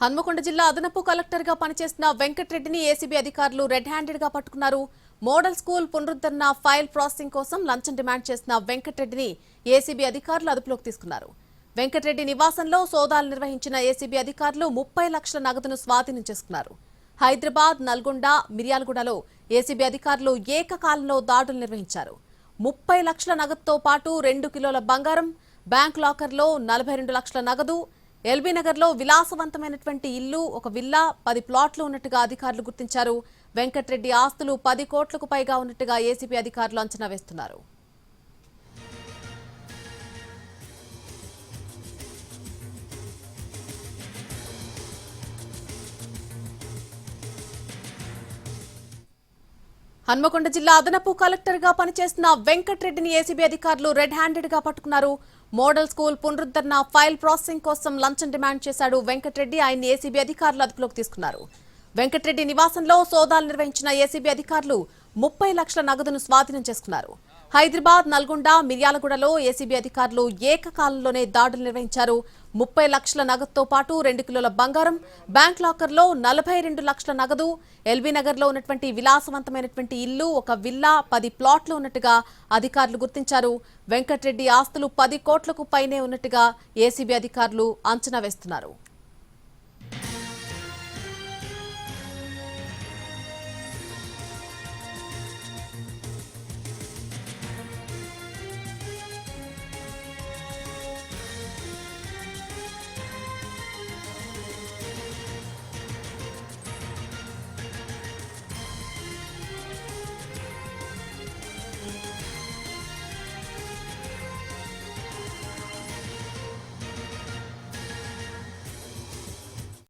హన్మకొండ జిల్లా అదనపు కలెక్టర్ గా పనిచేస్తున్న వెంకటరెడ్డిని ఏసీబీ అధికారులు రెడ్ హ్యాండెడ్ గా పట్టుకున్నారు. మోడల్ స్కూల్ పునరుద్ధరణ ఫైల్ ప్రాసెసింగ్ కోసం లంచం డిమాండ్ చేసిన వెంకటరెడ్డిని ఏసీబీ అధికారులు అదుపులోకి తీసుకున్నారు. వెంకటరెడ్డి నివాసంలో సోదాలు నిర్వహించిన ఏసీబీ అధికారులు 30 లక్షల నగదును స్వాధీనం చేసుకున్నారు. హైదరాబాద్, నల్గొండ, మిర్యాలగూడలో ఏసీబీ అధికారులు ఏకకాలంలో దాడులు నిర్వహించారు. 30 లక్షల నగదుతో పాటు 2 కిలోల బంగారం, బ్యాంక్ లాకర్లో 42 లక్షల నగదు, ఎల్బీ నగర్ లో విలాసవంతమైనటువంటి ఇల్లు, ఒక విల్లా, 10 ప్లాట్లు ఉన్నట్టుగా అధికారులు గుర్తించారు. వెంకటరెడ్డి ఆస్తులు 10 కోట్లకు పైగా ఉన్నట్టుగా ఏసీబీ అధికారులు అంచనా వేస్తున్నారు. హన్మకొండ జిల్లా అదనపు కలెక్టర్ గా పనిచేస్తున్న వెంకటరెడ్డిని ఏసీబీ అధికారులు రెడ్ హ్యాండెడ్ గా పట్టుకున్నారు. మోడల్ స్కూల్ పునరుద్ధరణ ఫైల్ ప్రాసెసింగ్ కోసం లంచం డిమాండ్ చేశాడు వెంకటరెడ్డి. ఆయన్ని ఏసీబీ అధికారులు అదుపులోకి తీసుకున్నారు. వెంకటరెడ్డి నివాసంలో సోదాలు నిర్వహించిన ఏసీబీ అధికారులు 30 లక్షల నగదును స్వాధీనం చేసుకున్నారు. హైదరాబాద్, నల్గొండ, మిర్యాలగూడలో ఏసీబీ అధికారులు ఏకకాలంలోనే దాడులు నిర్వహించారు. 30 లక్షల నగదుతో పాటు 2 కిలోల బంగారం, బ్యాంక్ లాకర్లో 42 లక్షల నగదు, ఎల్బీ నగర్ లో ఉన్నటువంటి విలాసవంతమైనటువంటి ఇల్లు, ఒక విల్లా, 10 ప్లాట్లు ఉన్నట్టుగా అధికారులు గుర్తించారు. వెంకటరెడ్డి ఆస్తులు 10 కోట్లకు పైనే ఉన్నట్టుగా ఏసీబీ అధికారులు అంచనా వేస్తున్నారు.